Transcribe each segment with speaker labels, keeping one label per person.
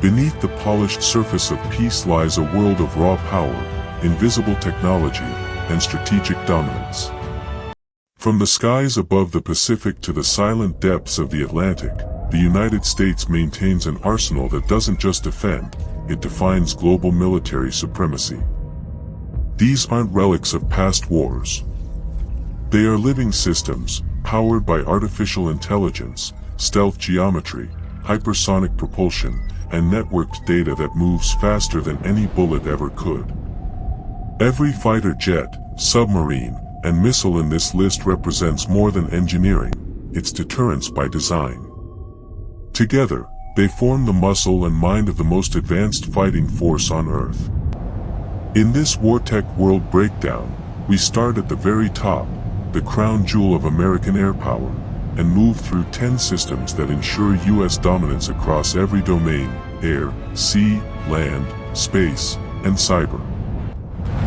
Speaker 1: Beneath the polished surface of peace lies a world of raw power, invisible technology, and strategic dominance. From the skies above the Pacific to the silent depths of the Atlantic, the United States maintains an arsenal that doesn't just defend, it defines global military supremacy. These aren't relics of past wars. They are living systems, powered by artificial intelligence, stealth geometry, hypersonic propulsion, and networked data that moves faster than any bullet ever could. Every fighter jet, submarine, and missile in this list represents more than engineering, it's deterrence by design. Together, they form the muscle and mind of the most advanced fighting force on Earth. In this WarTech World breakdown, we start at the very top, the crown jewel of American air power, and move through 10 systems that ensure U.S. dominance across every domain: air, sea, land, space, and cyber.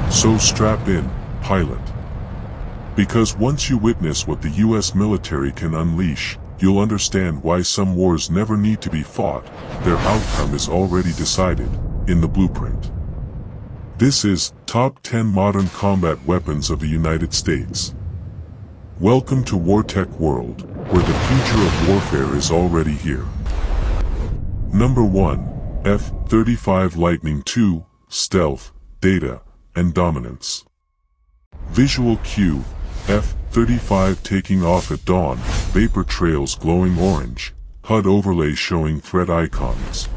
Speaker 1: So strap in, pilot. Because once you witness what the U.S. military can unleash, you'll understand why some wars never need to be fought, their outcome is already decided, in the blueprint. This is Top 10 Modern Combat Weapons of the United States. Welcome to WarTech World, where the future of warfare is already here. Number 1. F-35 Lightning II, Stealth, Data, and Dominance. Visual cue: F-35 taking off at dawn, vapor trails glowing orange, HUD overlay showing threat icons.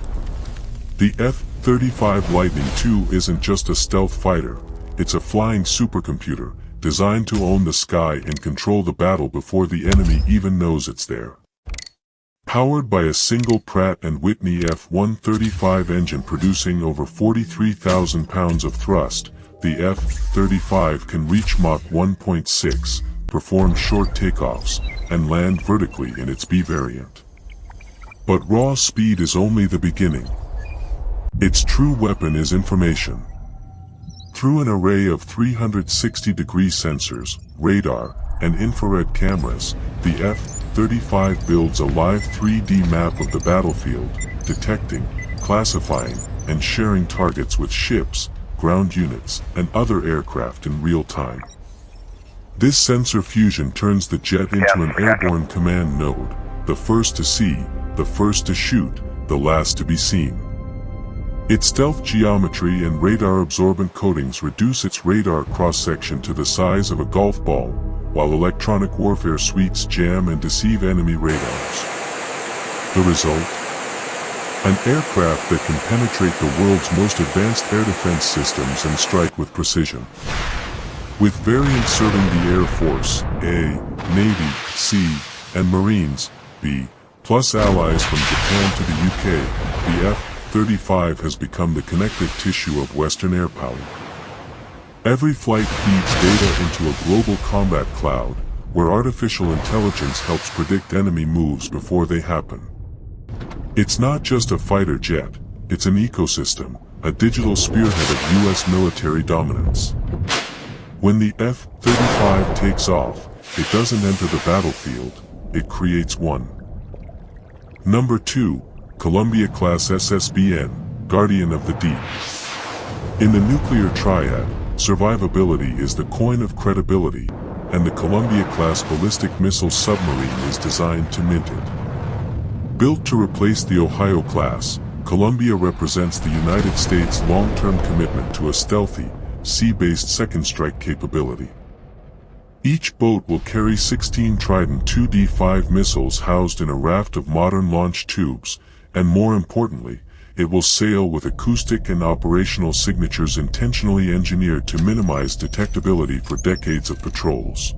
Speaker 1: The F-35 Lightning II isn't just a stealth fighter, it's a flying supercomputer, designed to own the sky and control the battle before the enemy even knows it's there. Powered by a single Pratt & Whitney F-135 engine producing over 43,000 pounds of thrust, the F-35 can reach Mach 1.6, perform short takeoffs, and land vertically in its B variant. But raw speed is only the beginning. Its true weapon is information. Through an array of 360-degree sensors, radar, and infrared cameras, the F-35 builds a live 3D map of the battlefield, detecting, classifying, and sharing targets with ships, ground units, and other aircraft in real time. This sensor fusion turns the jet into an airborne command node, the first to see, the first to shoot, the last to be seen. Its stealth geometry and radar-absorbent coatings reduce its radar cross-section to the size of a golf ball, while electronic warfare suites jam and deceive enemy radars. The result? An aircraft that can penetrate the world's most advanced air defense systems and strike with precision. With variants serving the Air Force, A, Navy, C, and Marines, B, plus allies from Japan to the UK, the F-35 has become the connective tissue of Western air power. Every flight feeds data into a global combat cloud, where artificial intelligence helps predict enemy moves before they happen. It's not just a fighter jet, it's an ecosystem, a digital spearhead of U.S. military dominance. When the F-35 takes off, it doesn't enter the battlefield, it creates one. Number 2. Columbia-class SSBN, Guardian of the Deep. In the nuclear triad, survivability is the coin of credibility, and the Columbia-class ballistic missile submarine is designed to mint it. Built to replace the Ohio class, Columbia represents the United States' long-term commitment to a stealthy, sea-based second strike capability. Each boat will carry 16 Trident II D5 missiles housed in a raft of modern launch tubes, and more importantly, it will sail with acoustic and operational signatures intentionally engineered to minimize detectability for decades of patrols.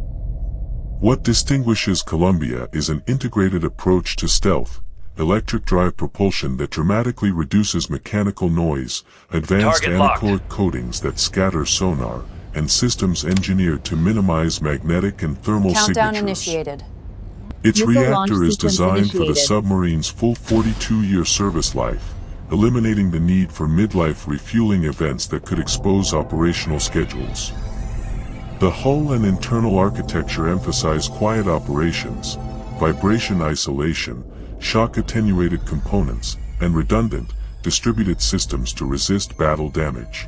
Speaker 1: What distinguishes Columbia is an integrated approach to stealth: electric drive propulsion that dramatically reduces mechanical noise, advanced anechoic coatings that scatter sonar, and systems engineered to minimize magnetic and thermal
Speaker 2: Countdown
Speaker 1: signatures.
Speaker 2: Initiated.
Speaker 1: Its
Speaker 3: Missile
Speaker 1: reactor is designed for the
Speaker 3: initiated.
Speaker 1: submarine's full 42-year service life, eliminating the need for midlife refueling events that could expose operational schedules. The hull and internal architecture emphasize quiet operations, vibration isolation, shock-attenuated components, and redundant, distributed systems to resist battle damage.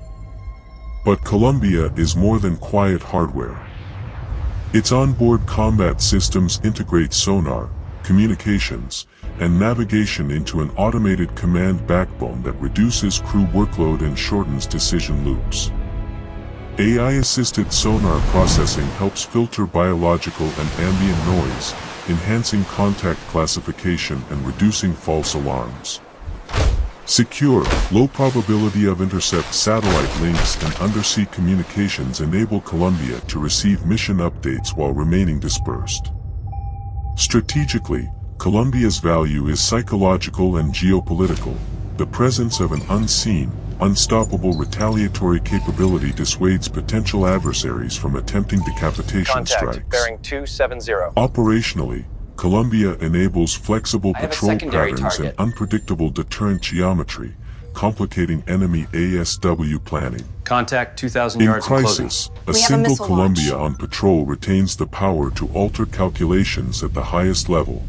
Speaker 1: But Columbia is more than quiet hardware. Its onboard combat systems integrate sonar, communications, and navigation into an automated command backbone that reduces crew workload and shortens decision loops. AI-assisted sonar processing helps filter biological and ambient noise, enhancing contact classification and reducing false alarms. Secure, low probability of intercept satellite links and undersea communications enable Columbia to receive mission updates while remaining dispersed. Strategically, Columbia's value is psychological and geopolitical. The presence of an unseen, unstoppable retaliatory capability dissuades potential adversaries from attempting decapitation strikes.
Speaker 2: Bearing 270.
Speaker 1: Operationally, Columbia enables flexible patrol patterns and unpredictable deterrent geometry, complicating enemy ASW planning.
Speaker 2: Contact 2,000 yards
Speaker 1: in crisis, a single Columbia on patrol retains the power to alter calculations at the highest level.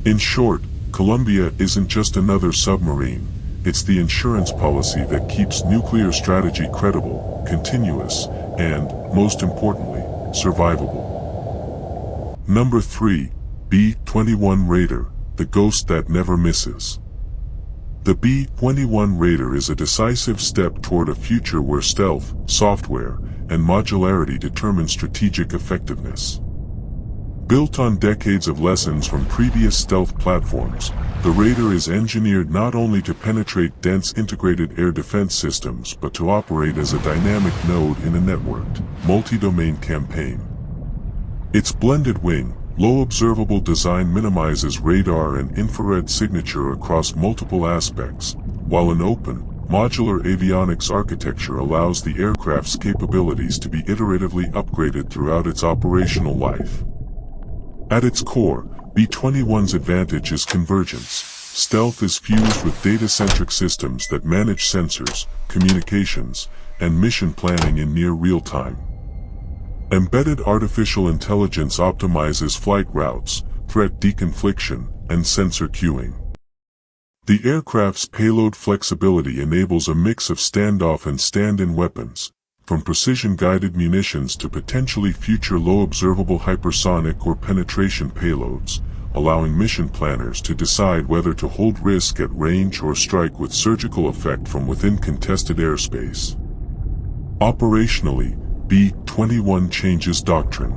Speaker 1: In short, Columbia isn't just another submarine, it's the insurance policy that keeps nuclear strategy credible, continuous, and, most importantly, survivable. Number 3. B-21 Raider, the ghost that never misses. The B-21 Raider is a decisive step toward a future where stealth, software, and modularity determine strategic effectiveness. Built on decades of lessons from previous stealth platforms, the Raider is engineered not only to penetrate dense integrated air defense systems but to operate as a dynamic node in a networked, multi-domain campaign. Its blended wing, low observable design minimizes radar and infrared signature across multiple aspects, while an open, modular avionics architecture allows the aircraft's capabilities to be iteratively upgraded throughout its operational life. At its core, B-21's advantage is convergence. Stealth is fused with data-centric systems that manage sensors, communications, and mission planning in near real-time. Embedded artificial intelligence optimizes flight routes, threat deconfliction, and sensor queuing. The aircraft's payload flexibility enables a mix of standoff and stand-in weapons, from precision-guided munitions to potentially future low-observable hypersonic or penetration payloads, allowing mission planners to decide whether to hold risk at range or strike with surgical effect from within contested airspace. Operationally, B-21 changes doctrine.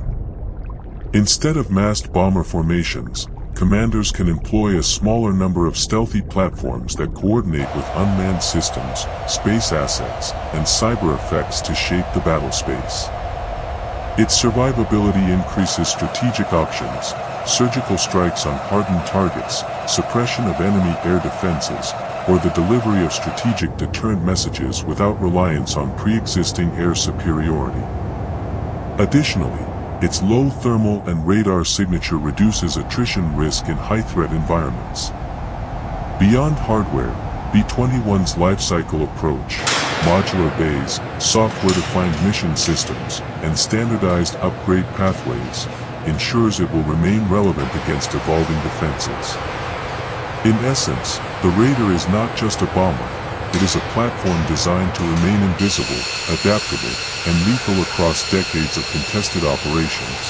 Speaker 1: Instead of massed bomber formations, commanders can employ a smaller number of stealthy platforms that coordinate with unmanned systems, space assets, and cyber effects to shape the battle space. Its survivability increases strategic options, surgical strikes on hardened targets, suppression of enemy air defenses, or the delivery of strategic deterrent messages without reliance on pre-existing air superiority. Additionally, its low thermal and radar signature reduces attrition risk in high-threat environments. Beyond hardware, B-21's lifecycle approach, modular bays, software-defined mission systems, and standardized upgrade pathways, ensures it will remain relevant against evolving defenses. In essence, the Raider is not just a bomber, it is a platform designed to remain invisible, adaptable, and lethal across decades of contested operations.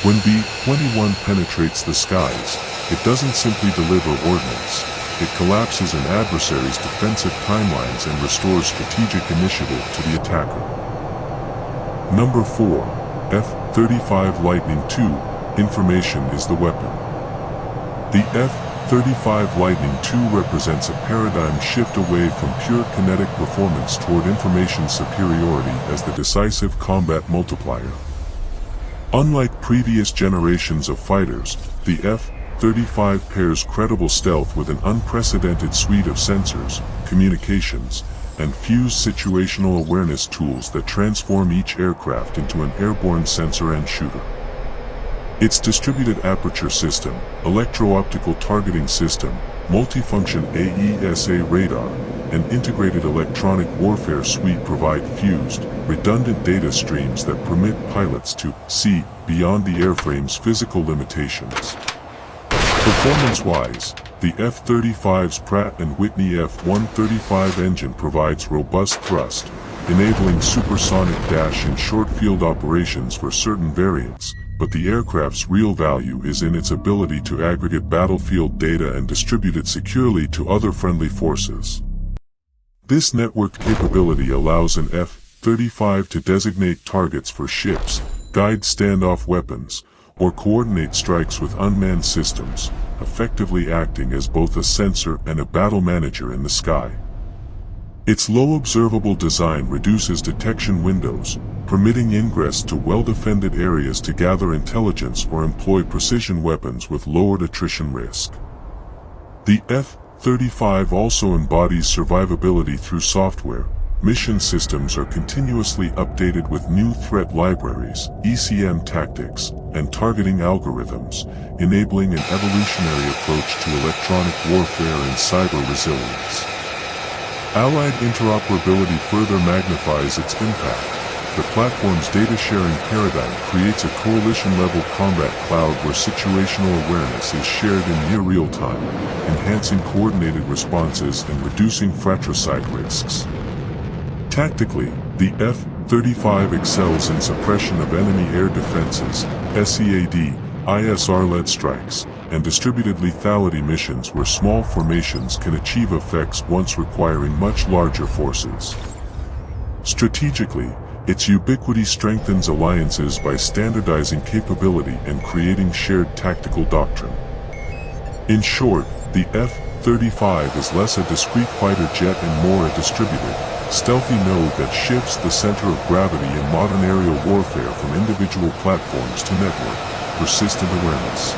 Speaker 1: When B-21 penetrates the skies, it doesn't simply deliver ordnance, it collapses an adversary's defensive timelines and restores strategic initiative to the attacker. Number 4. F-35 Lightning II, Information is the weapon. The F-35 Lightning II represents a paradigm shift away from pure kinetic performance toward information superiority as the decisive combat multiplier. Unlike previous generations of fighters, the F-35 pairs credible stealth with an unprecedented suite of sensors, communications, and fused situational awareness tools that transform each aircraft into an airborne sensor and shooter. Its distributed aperture system, electro-optical targeting system, multifunction AESA radar, and integrated electronic warfare suite provide fused, redundant data streams that permit pilots to see beyond the airframe's physical limitations. Performance-wise, The F-35's Pratt & Whitney F-135 engine provides robust thrust, enabling supersonic dash and short-field operations for certain variants, but the aircraft's real value is in its ability to aggregate battlefield data and distribute it securely to other friendly forces. This networked capability allows an F-35 to designate targets for ships, guide standoff weapons, or coordinate strikes with unmanned systems, effectively acting as both a sensor and a battle manager in the sky. Its low observable design reduces detection windows, permitting ingress to well-defended areas to gather intelligence or employ precision weapons with lowered attrition risk. The F-35 also embodies survivability through software. Mission systems are continuously updated with new threat libraries, ECM tactics, and targeting algorithms, enabling an evolutionary approach to electronic warfare and cyber resilience. Allied interoperability further magnifies its impact. The platform's data-sharing paradigm creates a coalition-level combat cloud where situational awareness is shared in near real time, enhancing coordinated responses and reducing fratricide risks. Tactically, the F-35 excels in suppression of enemy air defenses, SEAD, ISR-led strikes, and distributed lethality missions where small formations can achieve effects once requiring much larger forces. Strategically, its ubiquity strengthens alliances by standardizing capability and creating shared tactical doctrine. In short, the F-35 is less a discrete fighter jet and more a distributed, stealthy node that shifts the center of gravity in modern aerial warfare from individual platforms to network, persistent awareness.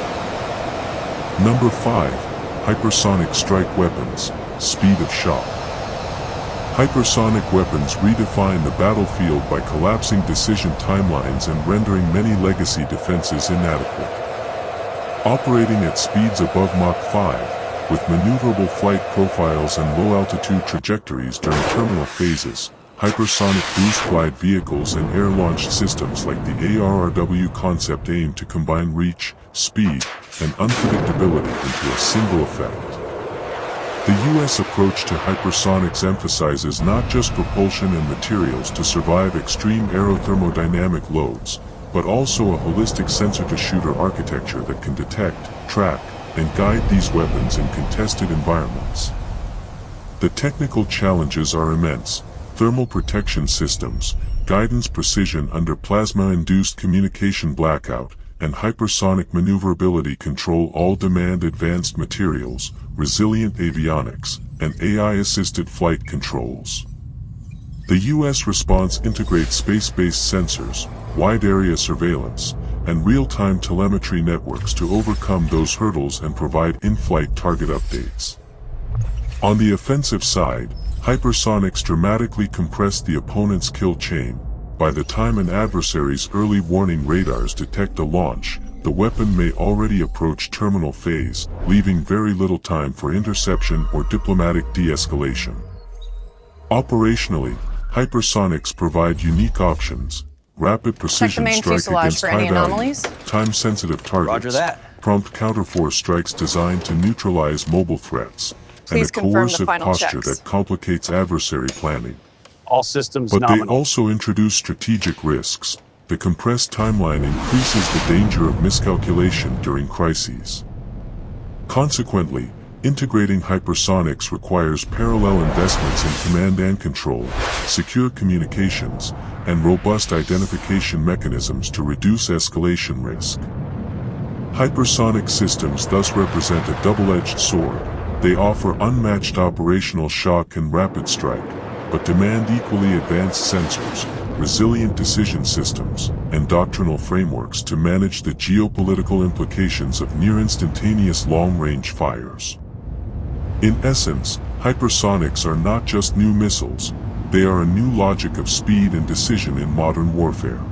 Speaker 1: Number 5. Hypersonic strike weapons, speed of shock. Hypersonic weapons redefine the battlefield by collapsing decision timelines and rendering many legacy defenses inadequate. Operating at speeds above Mach 5, with maneuverable flight profiles and low-altitude trajectories during terminal phases, hypersonic boost-glide vehicles and air-launched systems like the ARRW concept aim to combine reach, speed, and unpredictability into a single effect. The U.S. approach to hypersonics emphasizes not just propulsion and materials to survive extreme aerothermodynamic loads, but also a holistic sensor-to-shooter architecture that can detect, track, and guide these weapons in contested environments. The technical challenges are immense: thermal protection systems, guidance precision under plasma-induced communication blackout, and hypersonic maneuverability control all demand advanced materials, resilient avionics, and AI-assisted flight controls. The U.S. response integrates space-based sensors, wide-area surveillance, and real-time telemetry networks to overcome those hurdles and provide in-flight target updates. On the offensive side, hypersonics dramatically compress the opponent's kill chain. By the time an adversary's early warning radars detect a launch, the weapon may already approach terminal phase, leaving very little time for interception or diplomatic de-escalation. Operationally, hypersonics provide unique options: rapid precision strike against high-value, time-sensitive targets, prompt counterforce strikes designed to neutralize mobile threats, and a coercive posture that complicates adversary planning.
Speaker 3: All systems
Speaker 1: But
Speaker 3: nominal.
Speaker 1: they also introduce strategic risks. The compressed timeline increases the danger of miscalculation during crises. Consequently, integrating hypersonics requires parallel investments in command and control, secure communications, and robust identification mechanisms to reduce escalation risk. Hypersonic systems thus represent a double-edged sword. They offer unmatched operational shock and rapid strike, but demand equally advanced sensors, resilient decision systems, and doctrinal frameworks to manage the geopolitical implications of near-instantaneous long-range fires. In essence, hypersonics are not just new missiles, they are a new logic of speed and decision in modern warfare.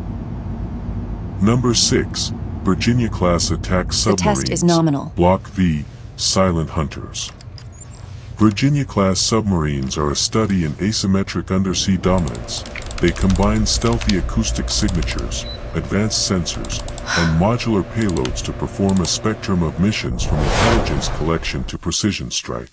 Speaker 1: Number 6. Virginia-class attack submarines.
Speaker 4: The test is nominal.
Speaker 1: Block V, Silent Hunters. Virginia-class submarines are a study in asymmetric undersea dominance. They combine stealthy acoustic signatures, advanced sensors, and modular payloads to perform a spectrum of missions from intelligence collection to precision strike.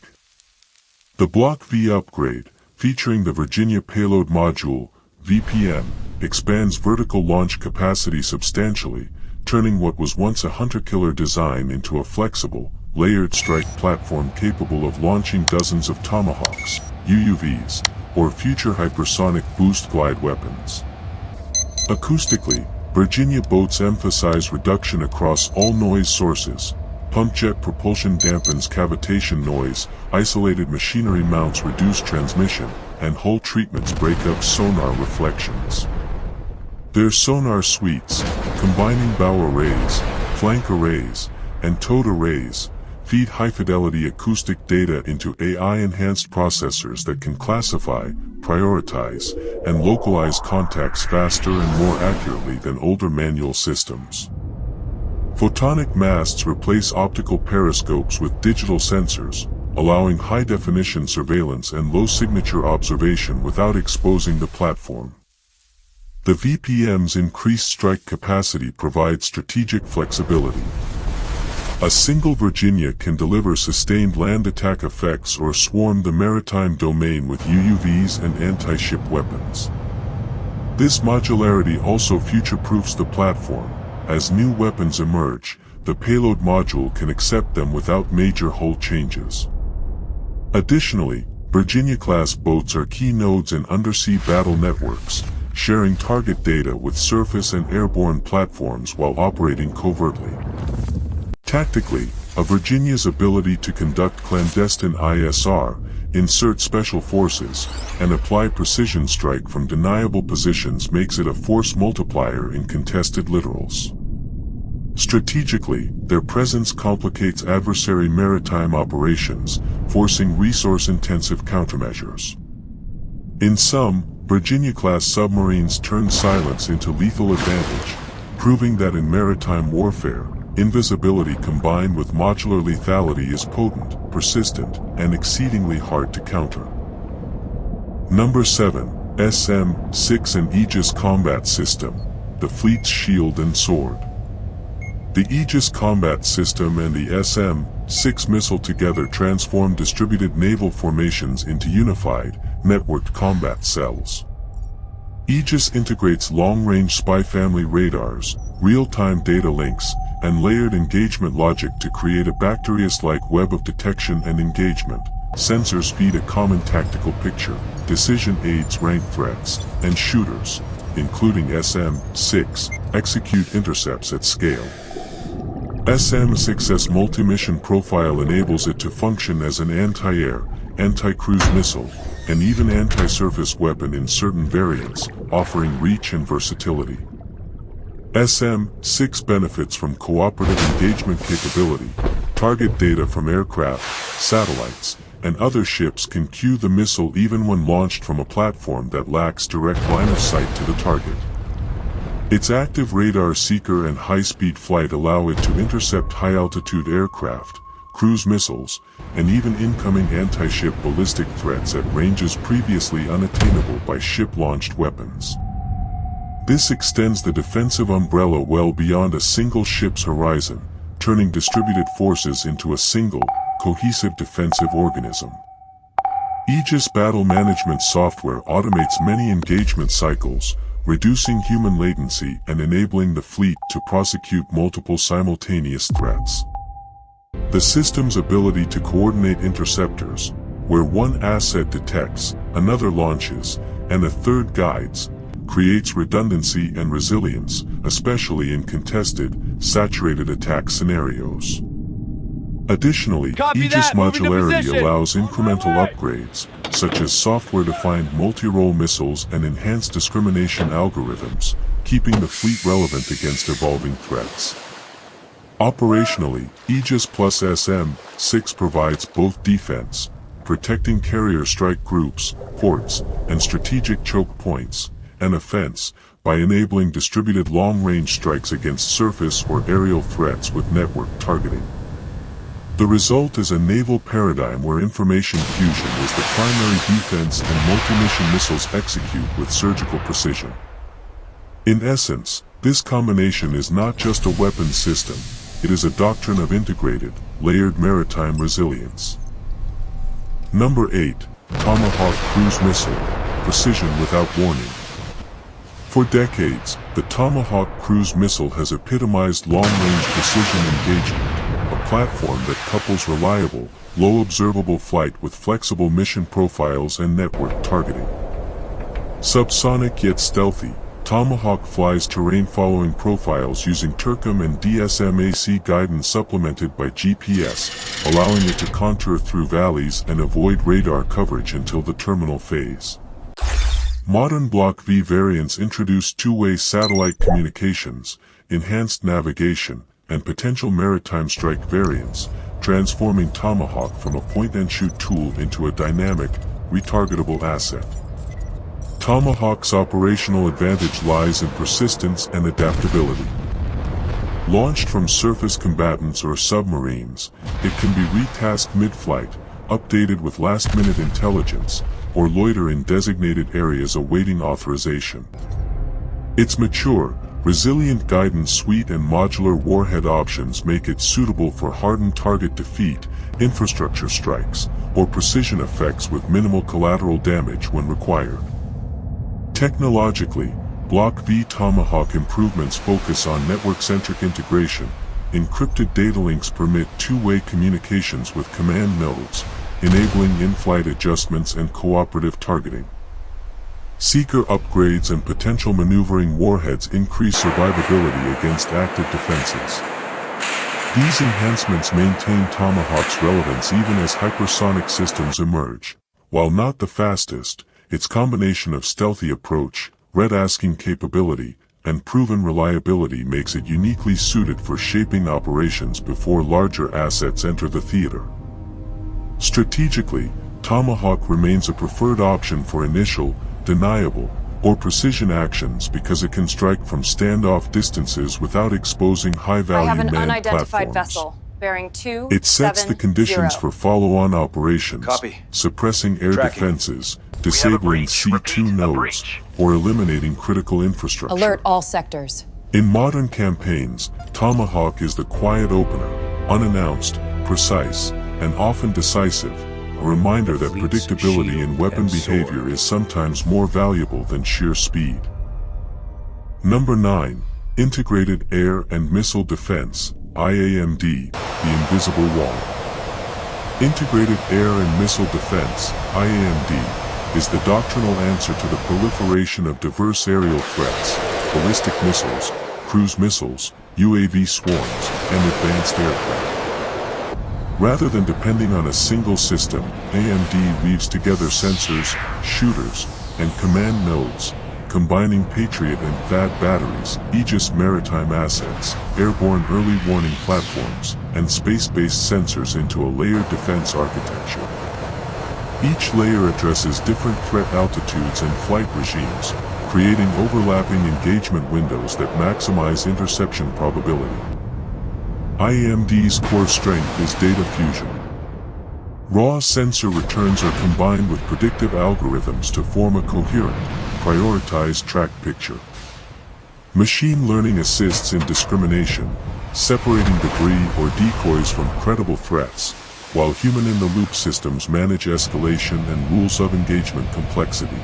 Speaker 1: The Block V upgrade, featuring the Virginia Payload Module, VPM, expands vertical launch capacity substantially, turning what was once a hunter-killer design into a flexible, layered strike platform capable of launching dozens of Tomahawks, UUVs, or future hypersonic boost glide weapons. Acoustically, Virginia boats emphasize reduction across all noise sources. Pump jet propulsion dampens cavitation noise, isolated machinery mounts reduce transmission, and hull treatments break up sonar reflections. Their sonar suites, combining bow arrays, flank arrays, and towed arrays, feed high-fidelity acoustic data into AI-enhanced processors that can classify, prioritize, and localize contacts faster and more accurately than older manual systems. Photonic masts replace optical periscopes with digital sensors, allowing high-definition surveillance and low-signature observation without exposing the platform. The VPM's increased strike capacity provides strategic flexibility. A single Virginia can deliver sustained land attack effects or swarm the maritime domain with UUVs and anti-ship weapons. This modularity also future-proofs the platform. As new weapons emerge, the payload module can accept them without major hull changes. Additionally, Virginia-class boats are key nodes in undersea battle networks, sharing target data with surface and airborne platforms while operating covertly. Tactically, a Virginia's ability to conduct clandestine ISR, insert special forces, and apply precision strike from deniable positions makes it a force multiplier in contested littorals. Strategically, their presence complicates adversary maritime operations, forcing resource-intensive countermeasures. In sum, Virginia-class submarines turn silence into lethal advantage, proving that in maritime warfare, invisibility combined with modular lethality is potent, persistent, and exceedingly hard to counter. Number 7. SM-6 and Aegis Combat System, the Fleet's Shield and Sword. The Aegis Combat System and the SM-6 missile together transform distributed naval formations into unified, networked combat cells. Aegis integrates long-range spy family radars, real-time data links, and layered engagement logic to create a Bacterius-like web of detection and engagement. Sensors feed a common tactical picture, decision aids rank threats, and shooters, including SM-6, execute intercepts at scale. SM-6's multi-mission profile enables it to function as an anti-air, anti-cruise missile, and even anti-surface weapon in certain variants, offering reach and versatility. SM-6 benefits from cooperative engagement capability. Target data from aircraft, satellites, and other ships can cue the missile even when launched from a platform that lacks direct line of sight to the target. Its active radar seeker and high-speed flight allow it to intercept high-altitude aircraft, cruise missiles, and even incoming anti-ship ballistic threats at ranges previously unattainable by ship-launched weapons. This extends the defensive umbrella well beyond a single ship's horizon, turning distributed forces into a single, cohesive defensive organism. Aegis battle management software automates many engagement cycles, reducing human latency and enabling the fleet to prosecute multiple simultaneous threats. The system's ability to coordinate interceptors, where one asset detects, another launches, and a third guides, creates redundancy and resilience, especially in contested, saturated attack scenarios. Additionally, Aegis modularity allows incremental upgrades, such as software-defined multi-role missiles and enhanced discrimination algorithms, keeping the fleet relevant against evolving threats. Operationally, Aegis plus SM-6 provides both defense, protecting carrier strike groups, ports, and strategic choke points, and offense, by enabling distributed long-range strikes against surface or aerial threats with network targeting. The result is a naval paradigm where information fusion is the primary defense and multi-mission missiles execute with surgical precision. In essence, This combination is not just a weapons system, it is a doctrine of integrated, layered maritime resilience. Number 8. Tomahawk Cruise Missile, Precision Without Warning. For decades, the Tomahawk cruise missile has epitomized long-range precision engagement, a platform that couples reliable, low observable flight with flexible mission profiles and network targeting. Subsonic yet stealthy, Tomahawk flies terrain-following profiles using TIRCM and DSMAC guidance supplemented by GPS, allowing it to contour through valleys and avoid radar coverage until the terminal phase. Modern Block V variants introduce two-way satellite communications, enhanced navigation, and potential maritime strike variants, transforming Tomahawk from a point-and-shoot tool into a dynamic, retargetable asset. Tomahawk's operational advantage lies in persistence and adaptability. Launched from surface combatants or submarines, it can be retasked mid-flight, updated with last-minute intelligence, or loiter in designated areas awaiting authorization. Its mature, resilient guidance suite and modular warhead options make it suitable for hardened target defeat, infrastructure strikes, or precision effects with minimal collateral damage when required. Technologically, Block V Tomahawk improvements focus on network-centric integration. Encrypted data links permit two-way communications with command nodes, enabling in-flight adjustments and cooperative targeting. Seeker upgrades and potential maneuvering warheads increase survivability against active defenses. These enhancements maintain Tomahawk's relevance even as hypersonic systems emerge. While not the fastest, its combination of stealthy approach, red-asking capability, and proven reliability makes it uniquely suited for shaping operations before larger assets enter the theater. Strategically, Tomahawk remains a preferred option for initial, deniable, or precision actions because it can strike from standoff distances without exposing high-value manned platforms.
Speaker 3: I have an unidentified vessel, bearing 270.
Speaker 1: It sets the conditions for follow-on operations,
Speaker 2: Copy.
Speaker 1: suppressing air
Speaker 2: Tracking.
Speaker 1: defenses, disabling C2 nodes, or eliminating critical infrastructure.
Speaker 3: Alert all sectors.
Speaker 1: In modern campaigns, Tomahawk is the quiet opener, unannounced, precise, and often decisive, a reminder that predictability in weapon behavior is sometimes more valuable than sheer speed. Number 9. Integrated Air and Missile Defense, IAMD, the Invisible Wall. Integrated Air and Missile Defense, IAMD, is the doctrinal answer to the proliferation of diverse aerial threats, ballistic missiles, cruise missiles, UAV swarms, and advanced aircraft. Rather than depending on a single system, AMD weaves together sensors, shooters, and command nodes, combining Patriot and THAAD batteries, Aegis maritime assets, airborne early warning platforms, and space-based sensors into a layered defense architecture. Each layer addresses different threat altitudes and flight regimes, creating overlapping engagement windows that maximize interception probability. IAMD's core strength is data fusion. Raw sensor returns are combined with predictive algorithms to form a coherent, prioritized track picture. Machine learning assists in discrimination, separating debris or decoys from credible threats, while human-in-the-loop systems manage escalation and rules of engagement complexity.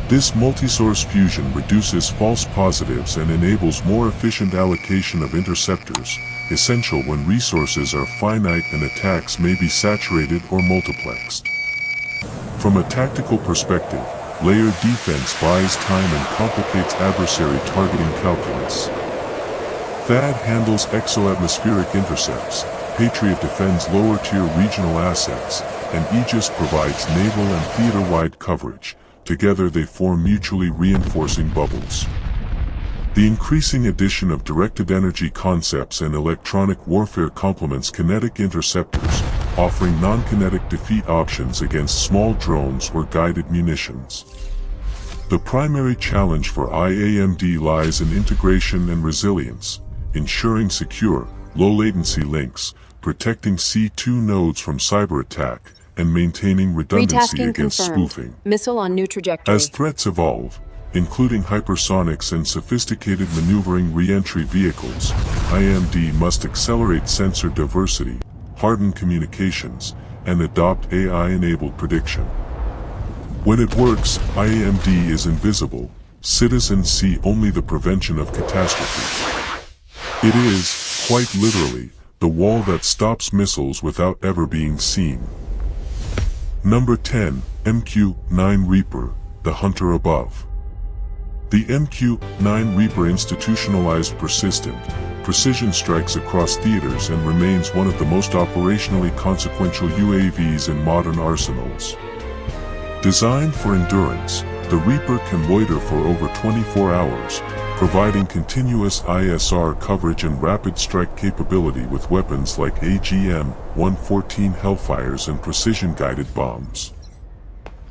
Speaker 1: This multi-source fusion reduces false positives and enables more efficient allocation of interceptors, essential when resources are finite and attacks may be saturated or multiplexed. From a tactical perspective, layered defense buys time and complicates adversary targeting calculus. THAAD handles exoatmospheric intercepts, Patriot defends lower-tier regional assets, and Aegis provides naval and theater-wide coverage. Together they form mutually reinforcing bubbles. The increasing addition of directed energy concepts and electronic warfare complements kinetic interceptors, offering non-kinetic defeat options against small drones or guided munitions. The primary challenge for IAMD lies in integration and resilience, ensuring secure, low-latency links, protecting C2 nodes from cyber attack, and maintaining redundancy
Speaker 3: Retasking
Speaker 1: against
Speaker 3: confirmed.
Speaker 1: spoofing.
Speaker 3: Missile on new trajectory.
Speaker 1: As threats evolve, including hypersonics and sophisticated maneuvering re-entry vehicles, IMD must accelerate sensor diversity, harden communications, and adopt AI-enabled prediction. When it works, IMD is invisible. Citizens see only the prevention of catastrophe. It is, quite literally, the wall that stops missiles without ever being seen. Number 10, MQ-9 Reaper, the hunter above. The MQ-9 Reaper institutionalized persistent, precision strikes across theaters and remains one of the most operationally consequential UAVs in modern arsenals. Designed for endurance, the Reaper can loiter for over 24 hours, providing continuous ISR coverage and rapid strike capability with weapons like AGM-114 Hellfires and precision-guided bombs.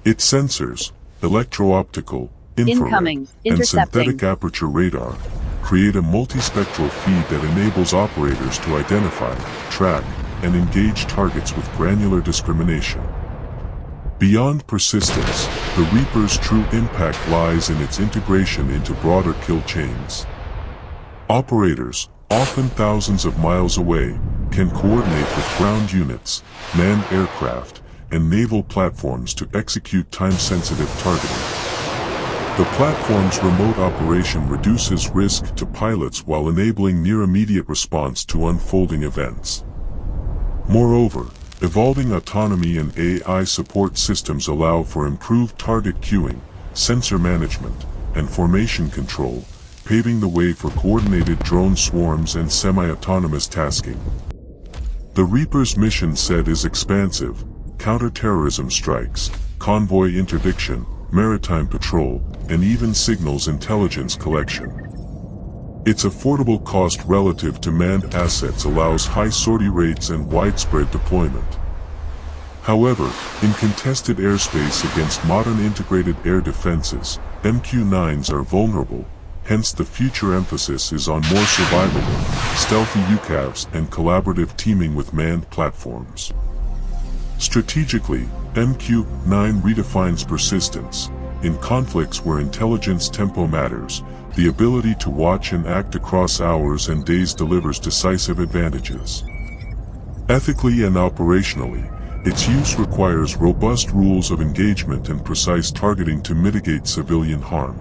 Speaker 1: Its sensors, electro-optical, infrared, and synthetic aperture radar, create a multispectral feed that enables operators to identify, track, and engage targets with granular discrimination. Beyond persistence, the Reaper's true impact lies in its integration into broader kill chains. Operators, often thousands of miles away, can coordinate with ground units, manned aircraft, and naval platforms to execute time-sensitive targeting. The platform's remote operation reduces risk to pilots while enabling near-immediate response to unfolding events. Moreover, evolving autonomy and AI support systems allow for improved target queuing, sensor management, and formation control, paving the way for coordinated drone swarms and semi-autonomous tasking. The Reaper's mission set is expansive: counter-terrorism strikes, convoy interdiction, maritime patrol, and even signals intelligence collection. Its affordable cost relative to manned assets allows high sortie rates and widespread deployment. However, in contested airspace against modern integrated air defenses, MQ-9s are vulnerable, hence the future emphasis is on more survivable, stealthy UCAVs and collaborative teaming with manned platforms. Strategically, MQ-9 redefines persistence. In conflicts where intelligence tempo matters, the ability to watch and act across hours and days delivers decisive advantages. Ethically and operationally, its use requires robust rules of engagement and precise targeting to mitigate civilian harm.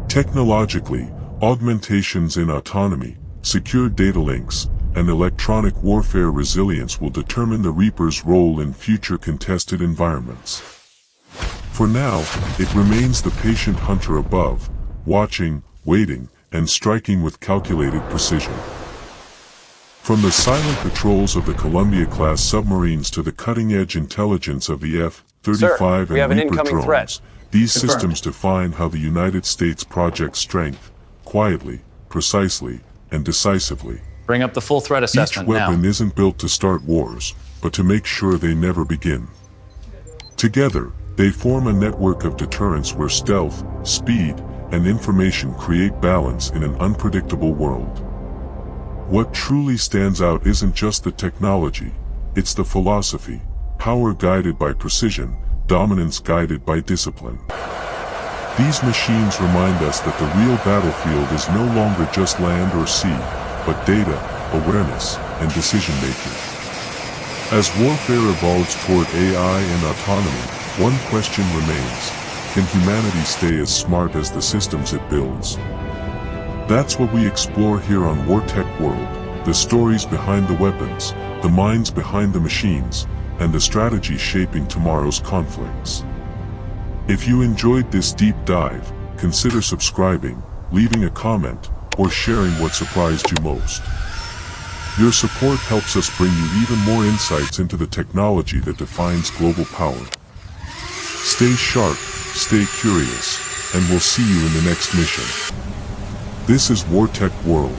Speaker 1: Technologically, augmentations in autonomy, secure data links, and electronic warfare resilience will determine the Reaper's role in future contested environments. For now, it remains the patient hunter above, watching, waiting, and striking with calculated precision. From the silent patrols of the Columbia-class submarines to the cutting-edge intelligence of the F-35 and Reaper drones, these systems define how the United States projects strength, quietly, precisely, and decisively.
Speaker 2: Bring up the full threat assessment now.
Speaker 1: Each weapon isn't built to start wars, but to make sure they never begin. Together, they form a network of deterrence where stealth, speed, and information create balance in an unpredictable world. What truly stands out isn't just the technology, it's the philosophy: power guided by precision, dominance guided by discipline. These machines remind us that the real battlefield is no longer just land or sea, but data, awareness, and decision-making. As warfare evolves toward AI and autonomy, one question remains: can humanity stay as smart as the systems it builds? That's what we explore here on WarTech World: the stories behind the weapons, the minds behind the machines, and the strategies shaping tomorrow's conflicts. If you enjoyed this deep dive, consider subscribing, leaving a comment, or sharing what surprised you most. Your support helps us bring you even more insights into the technology that defines global power. Stay sharp, stay curious, and we'll see you in the next mission. This is WarTech World.